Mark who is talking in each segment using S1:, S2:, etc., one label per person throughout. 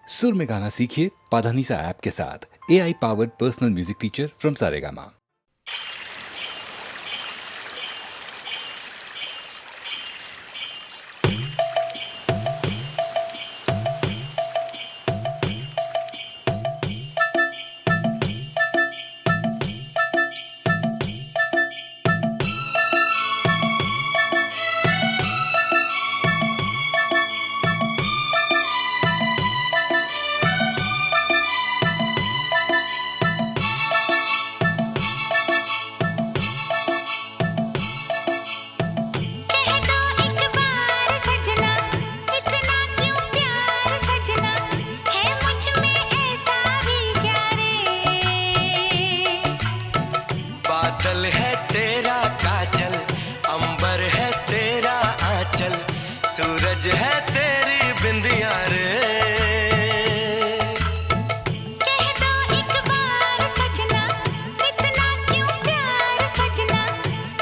S1: सुर में गाना सीखिए पाधानीसा ऐप के साथ। AI powered personal music teacher from Saregama.
S2: बादल है तेरा काजल, अंबर है तेरा आंचल, सूरज है तेरी बिंदिया रे।
S3: कह दो एक बार सजना, इतना क्यों प्यार सजना,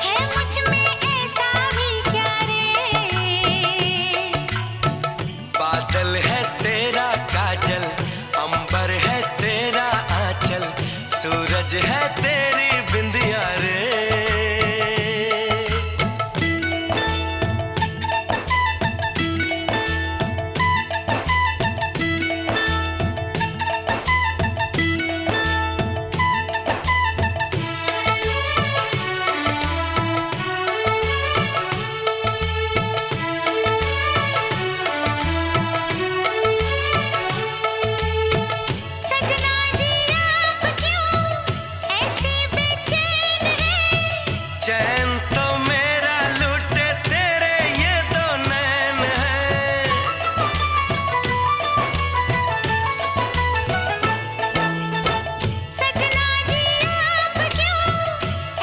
S3: है मुझ में ऐसा भी क्या रे।
S2: बादल है तेरा काजल, अंबर है तेरा आंचल, सूरज है तेरी बिंदिया रे।
S3: सजना जी आप क्यों ऐसे बेचैन हैं।
S2: चैन तो मेरा लूटे तेरे ये दो नैन हैं।
S3: सजना जी आप क्यों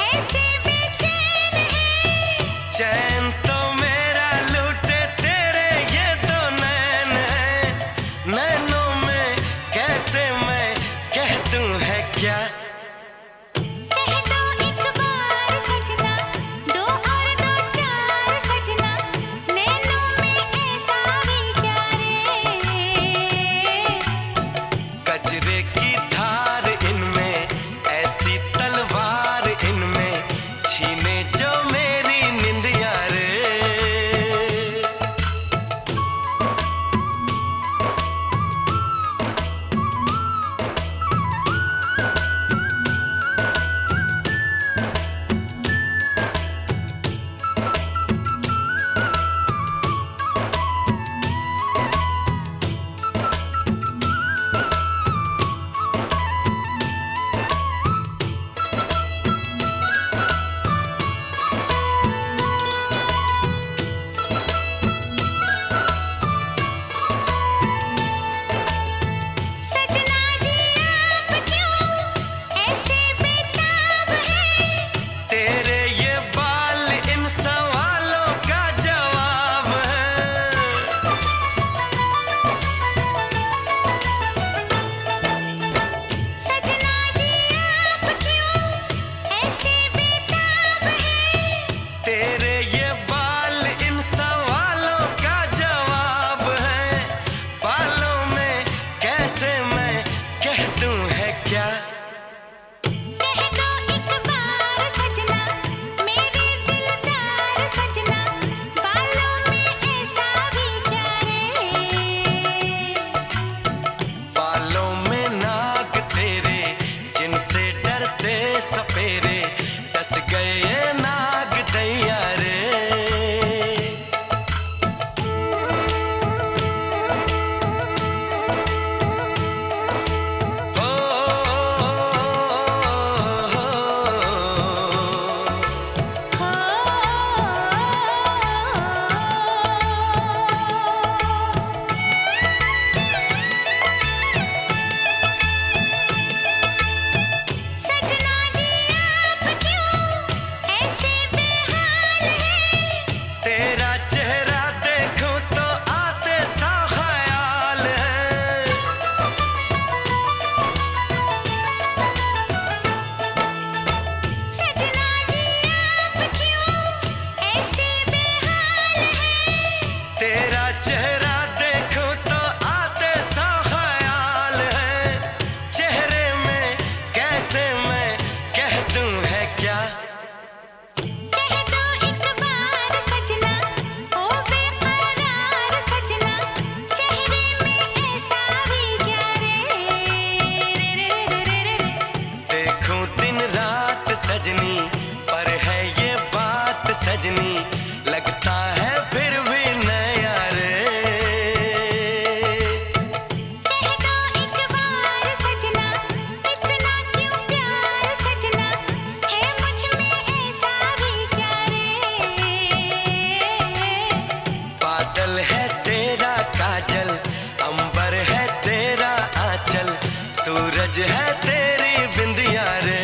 S3: ऐसे बेचैन हैं।
S2: चैन तो मेरा लूटे तेरे ये दो नैन हैं। नैनों में कैसे मैं कह दूं है क्या।
S3: कह दो एक बार सजना, दो और दो चार सजना, नैनों में ऐसा भी क्या रे।
S2: कजरे की धार इनमें, ऐसी तलवार इनमें, छीने जो मेरी निंदिया रे।
S3: सजना जी आप क्यों ऐसे बेताब हैं।
S2: तेरे ये बाल इन सवालों का जवाब है।
S3: सजना जी आप क्यों ऐसे बेताब हैं।
S2: तेरे ये बाल इन सवालों का जवाब है। बालों में कैसे मैं कह दूं है क्या।
S3: कह दो एक बार सजना, मेरे दिलदार सजना, बालों में ऐसा भी क्या रे।
S2: बालों में नाग तेरे, जिनसे डरते सपेरे, डस गए ये नाग दैया रे। ओ,
S3: सजना जी
S2: सूरज है तेरी बिंदिया रे।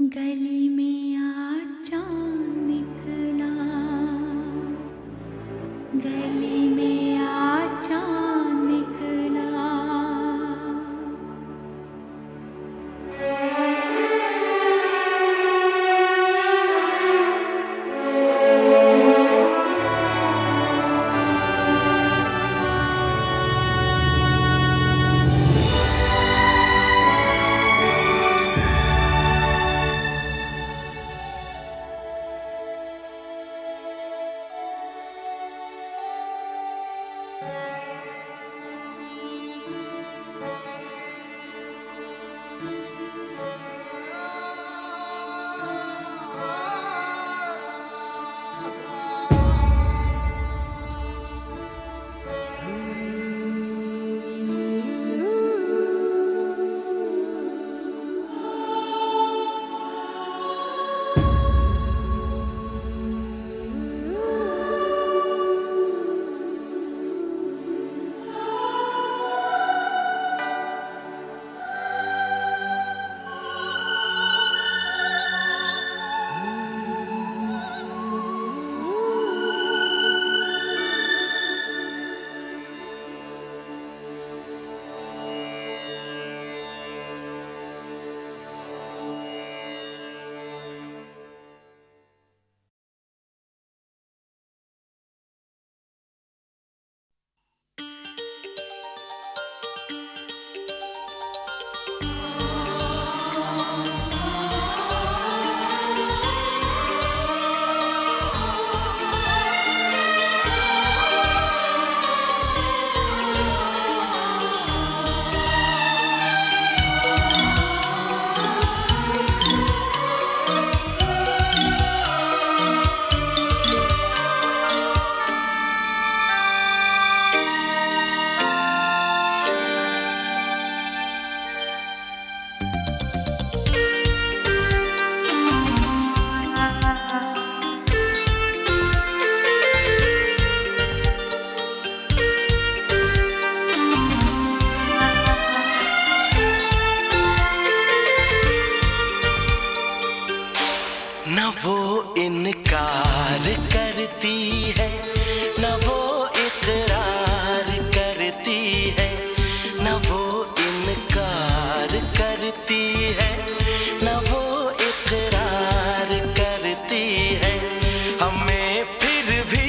S3: गली में आज चांद निकला, गली में आज चांद निकला।
S2: न वो इनकार करती है, न वो इकरार करती है, न वो इनकार करती है, न वो इकरार करती है। हमें फिर भी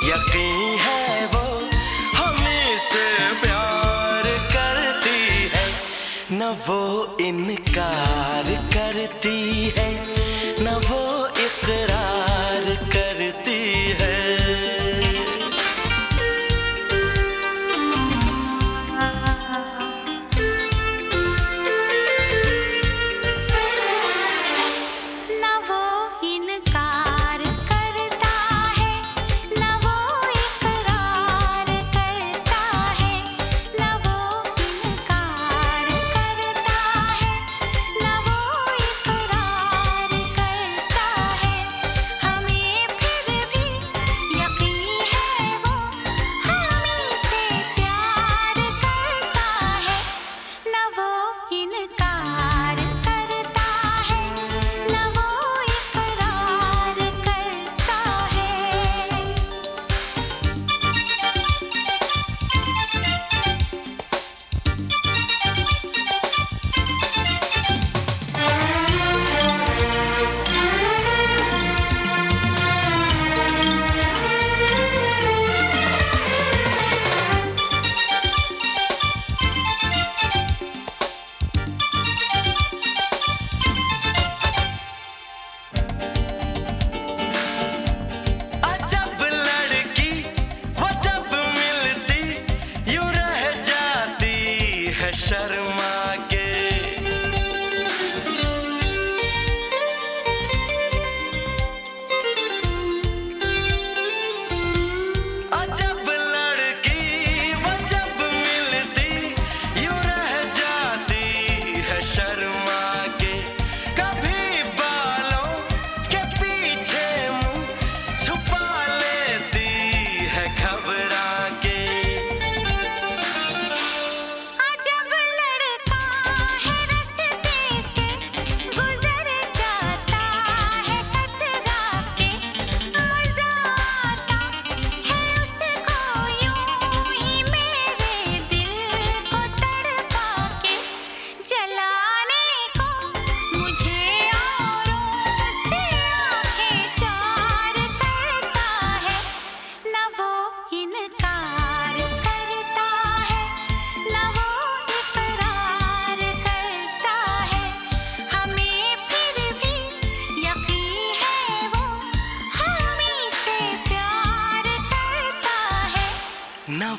S2: यकीन है वो हमें से प्यार करती है। न वो इनकार करती है, न वो इकरार करती है।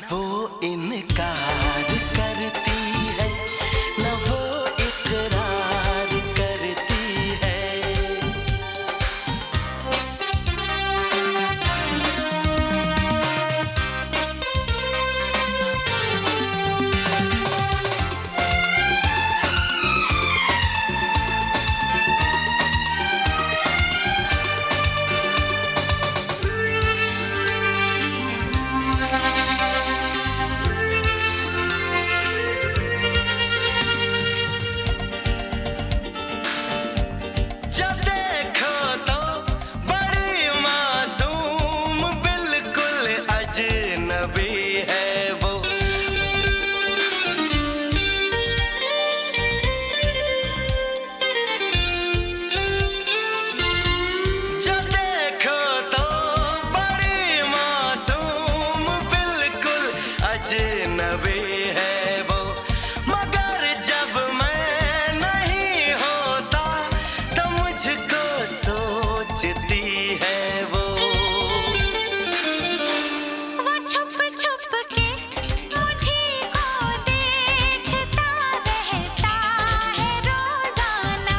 S2: वो इनकार करती है, न वो इकरार करती है। जब देखो तो बड़ी मासूम, बिल्कुल अजनबी है वो। जब देखो तो बड़ी मासूम, बिल्कुल अजनबी है वो। मगर जब मैं नहीं होता तो मुझको सोचती है वो।
S3: वो छुप छुप के मुझे को देखता रहता है रोजाना,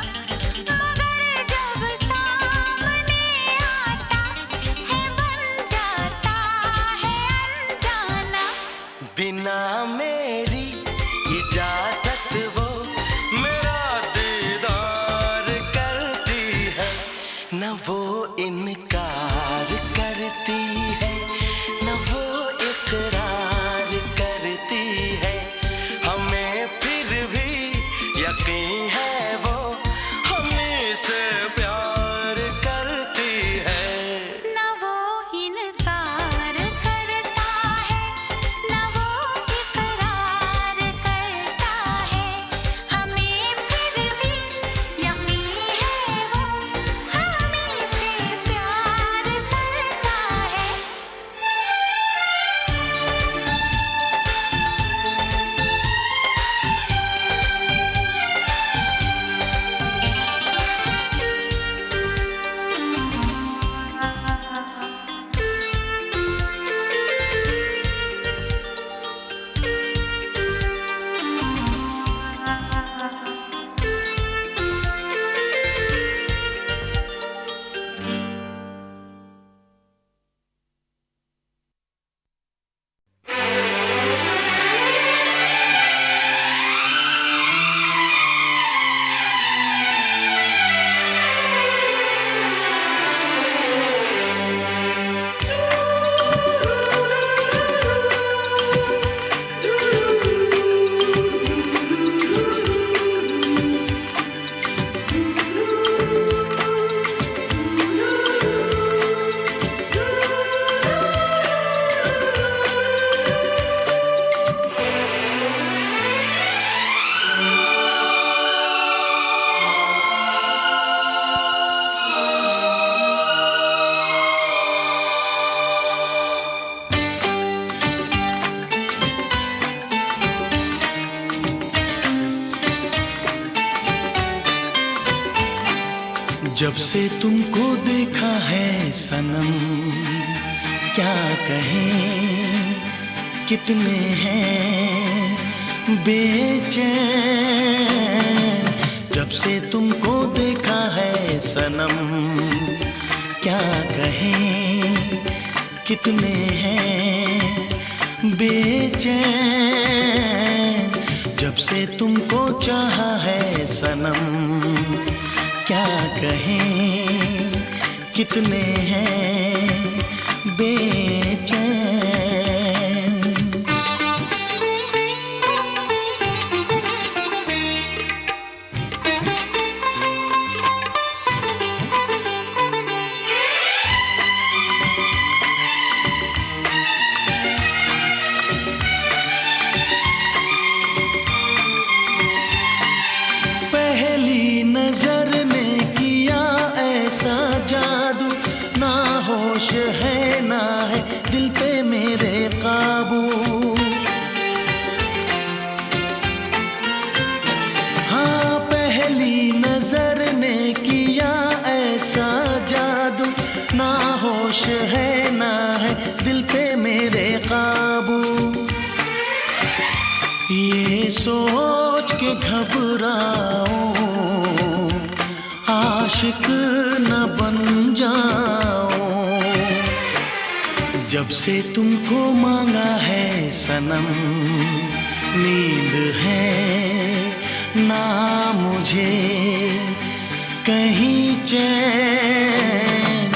S3: मगर जब सामने आता है बन जाता है अनजाना।
S2: बिना मेरी इजाजत वो मेरा दीदार करती है, न वो इनकार करती है, न वो इकरार करती है। हमें फिर भी यकीन है वो हमें से प्यार करती है।
S3: न वो इनकार करता है, न वो इकरार करता है। हमें फिर भी यकीन है वो हमें से प्यार करता है।
S2: जब से तुमको देखा है सनम, क्या कहें कितने हैं बेचैन। जब से तुमको देखा है सनम, क्या कहें कितने हैं बेचैन। जब से तुमको चाहा है सनम, क्या कहें कितने हैं बेचैन। पहली नजर ने किया ऐसा जादू, ना होश है ना है दिल पे मेरे काबू। हाँ, पहली नजर ने किया ऐसा जादू, ना होश है ना है दिल पे मेरे काबू।
S4: सोच के घबराऊं, आशिक न बन जाऊं। जब से तुमको मांगा है सनम, नींद है ना मुझे कहीं चैन।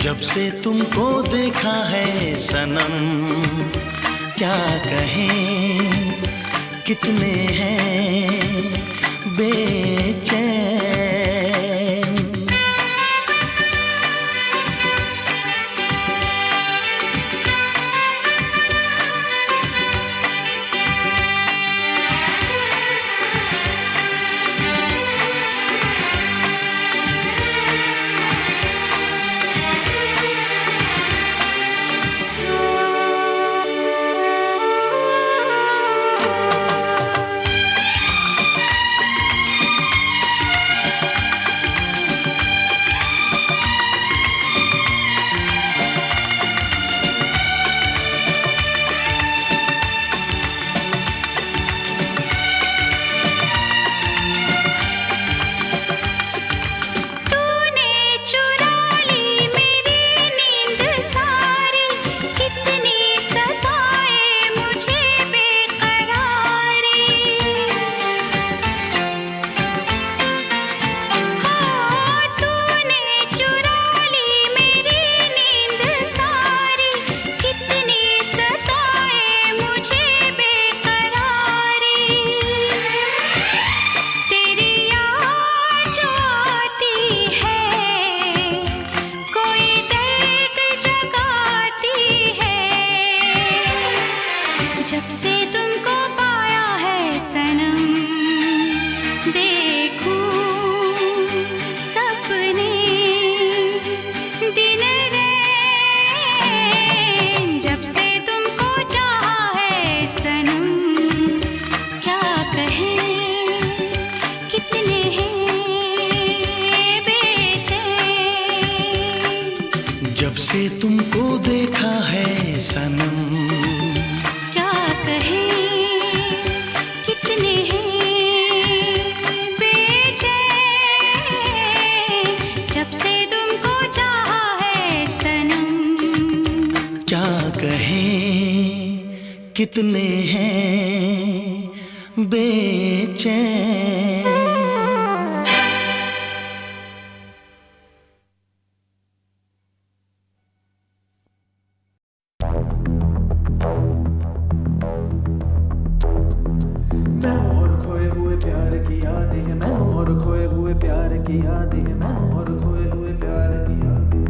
S4: जब से तुमको देखा है सनम, क्या कहें कितने हैं बेचैन।
S3: जब से तुमको पाया है सनम, देखूं सपने दिन रैन। जब से तुमको चाहा है सनम, क्या कहें कितने हैं बेचैन।
S4: जब से तुमको देखा है सनम, क्या कहें कितने हैं बेचैन।
S5: मैं और खोए हुए प्यार की यादें हैं, मैं और खोए हुए प्यार की यादें हैं, मैं और खोए हुए प्यार की यादें।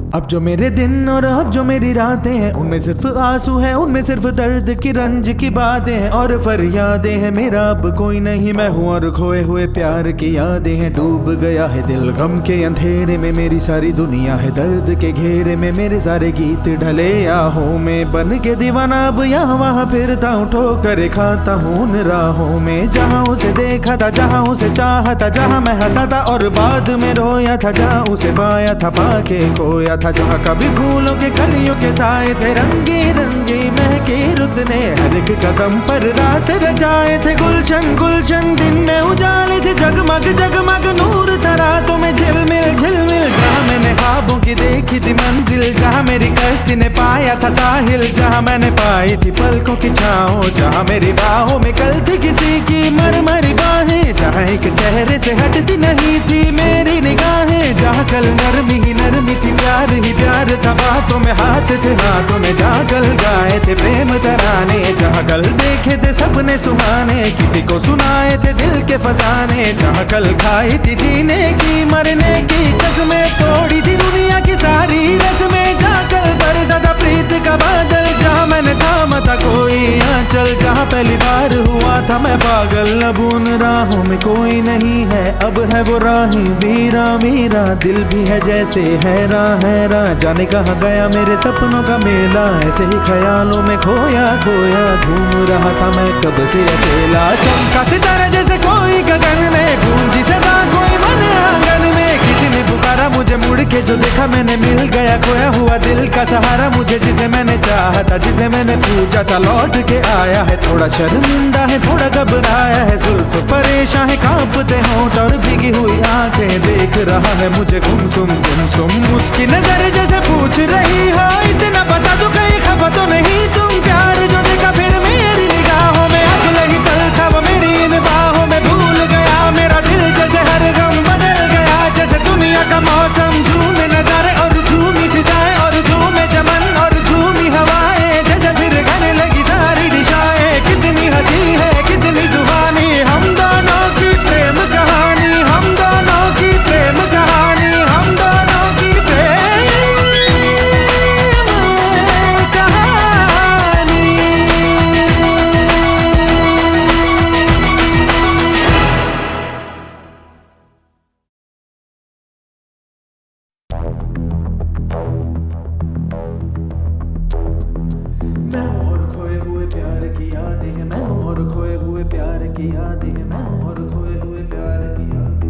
S5: अब जो मेरे दिन और अब जो मेरी रातें हैं, उनमें सिर्फ आंसू हैं, उनमें सिर्फ दर्द की रंज की बातें हैं और फरियादें हैं। मेरा अब कोई नहीं, मैं हूँ और खोए हुए प्यार की यादें हैं। डूब गया है दिल गम के अंधेरे में, मेरी सारी दुनिया है दर्द के घेरे में। मेरे सारे गीत ढले आहों में, बन के दीवाना अब यहाँ वहाँ फिरता हूँ, ठोकर खाता हूँ उन राहों में। जहाँ उसे देखा था, जहाँ उसे चाहा था, जहाँ मैं हंसा था और बाद में रोया था, जहाँ उसे पाया था पाके खोया था, जहाँ कभी फूलों के कलियों के साए थे, रंगी रंगी महकी रुत ने हर एक कदम पर रास रचाए थे। गुलशन गुलशन दिन में उजाले थे, जगमग जगमग नूर था रातों में झिलमिल झिलमिल। जहाँ मैंने ख्वाबों की देखी थी मंजिल, जहाँ मेरी कश्ती ने पाया था साहिल, जहाँ मैंने पाई थी पलकों की छाँव, जहाँ मेरी बाहों में कल थी किसी की मरमरी बाहें, जहाँ एक चेहरे से हटती नहीं थी मेरी निगाहें, जहाँ कल नरमी ही नरमी थी, प्यार ही प्यार था, बातों में हाथ थे हाथों में, जहाँ कल गाए थे प्रेम तराने, जहाँ कल देखे थे सपने सुहाने, किसी को सुनाए थे दिल के फसाने, जहाँ कल खाई थी जीने की मरने की कसमें, तोड़ी थी दुनिया की सारी रस्में, जहाँ कल बरसा था प्रीत का बादल, जहाँ मैंने थामा था कोई आंचल, जहाँ पहली बार हुआ था मैं पागल। अब उन राहों में कोई नहीं है, अब है वो राही वीरा मेरा दिल भी है जैसे हैरान हैरान, जाने कहाँ गया मेरे सपनों का मेला, ऐसे ही ख्यालों में खोया खोया घूम रहा था मैं कब से अकेला। चमका सितारा जैसे कोई गगन में, गूंजी सदा कोई मन आंगन में, किसी ने पुकारा मुझे मुड़ के जो देखा मैंने, मिल गया खोया हुआ दिल का सहारा मुझे, जिसे मैंने चाहा था, जिसे मैंने पूछा था, लौट के आया है। थोड़ा शर्मिंदा है, थोड़ा घबराया है, जुल्फ परेशान है, कांपते होंठ और भीगी हुई आंखें, देख रहा है मुझे गुमसुम गुमसुम। उसकी नजर जैसे पूछ रही हो, इतना बता दो कहीं खफा तो नहीं तुम। प्यार जो देखा फिर मेरी निगाहों में, अगले ही पल था वो मेरी इन बाहों में। भूल गया मेरा दिल जैसे हर गम बदल गया, जैसे दुनिया का मौसम। झूमे नजारे और झूमी फिजाएं और झूमे चमन और झूमी हवाएं, जैसे फिर गाने लगी सारी दिशाएं। कितनी हंसी है कितनी जुबानी, हम दोनों की प्रेम कहानी, हम दोनों की प्रेम कहानी, हम दोनों की प्रेम कहानी। मैं और खोए हुए प्यार की यादें हैं, मैं और खोए हुए प्यार की यादें हैं, मैं और खोए हुए प्यार की यादें।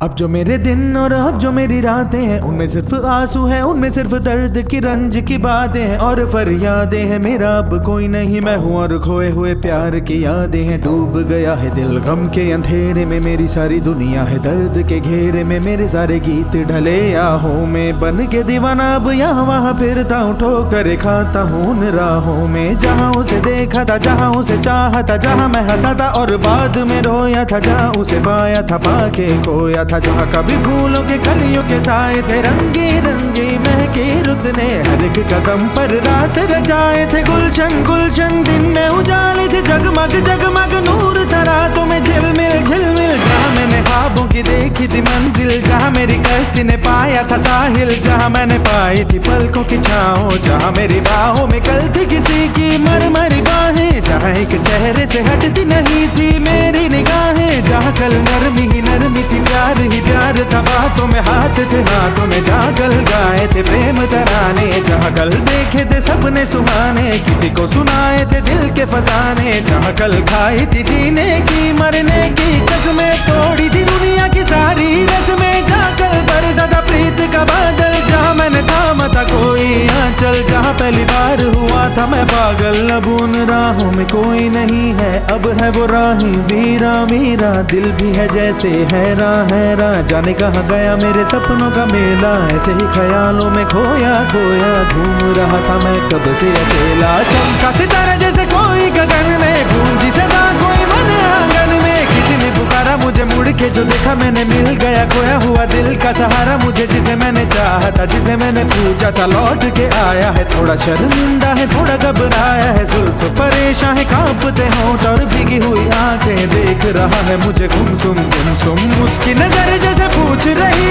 S5: अब जो मेरे दिन और अब जो मेरी रातें हैं, उनमें सिर्फ आंसू है, उनमें सिर्फ दर्द की रंज की बातें हैं और फरियादें हैं। मेरा अब कोई नहीं, मैं हूँ और खोए हुए प्यार की यादें हैं। डूब गया है दिल गम के अंधेरे में, मेरी सारी दुनिया है दर्द के घेरे में। मेरे सारे गीत ढले आहों में, बन के दीवाना अब यहाँ वहाँ फिरता हूँ, ठोकर खाता हूँ उन राहों में। जहाँ उसे देखा था, जहाँ उसे चाहा था, जहाँ मैं हंसा था और बाद में रोया था, जहाँ उसे पाया था पाके खोया था, जहाँ कभी फूलों के कलियों के साए थे, रंगी रंगी महके रुत ने हर एक कदम पर रास रचाए थे। गुलशन गुलशन दिन में उजाले थे, जगमग जगमग नूर था रातों में झिलमिल झिलमिल। जहाँ मैंने ख्वाबों की देखी थी मंजिल, जहाँ मेरी कश्ती ने पाया था साहिल, जहाँ मैंने पाई थी पलकों की छाओ, जहाँ मेरी बाहों में कल थी किसी की मरमरी बाहें, जहाँ एक चेहरे से हटती नहीं थी मेरी निगाहें, जहाँ कल नरमी ही नरमी थी, प्यार ही प्यार था, बातों में हाथ थे, हाथों में जागल गाए थे प्रेम तराने, जहाँ कल देखे थे सपने सुहाने, किसी को सुनाए थे दिल के फसाने, जहाँ कल खाई थी जीने की मरने की कसमें, तोड़ी थी दुनिया की सारी रस्में, जहाँ कल बरसा था प्रीत का बादल, जहाँ मैंने थामा था कोई आंचल, जहाँ पहली बार हुआ था मैं पागल। अब उन राहों में कोई नहीं है, अब है वो राही वीरा मेरा दिल भी है जैसे हैरान हैरान, जाने कहाँ गया मेरे सपनों का मेला, ऐसे ही ख्यालों में खोया खोया घूम रहा था मैं कब से अकेला। चमका सितारा जैसे कोई गगन में, गूंजी सदा कोई मन आंगन में, किसी ने पुकारा मुझे मुड़ के जो देखा मैंने, मिल गया खोया हुआ दिल का सहारा मुझे, जिसे मैंने चाहा था, जिसे मैंने पूछा था, लौट के आया है। थोड़ा शर्मिंदा है, थोड़ा घबराया है, जुल्फ परेशान है, कांपते होंठ और भीगी हुई आंखें, देख रहा है मुझे गुमसुम गुमसुम। उसकी नजर जैसे पूछ रही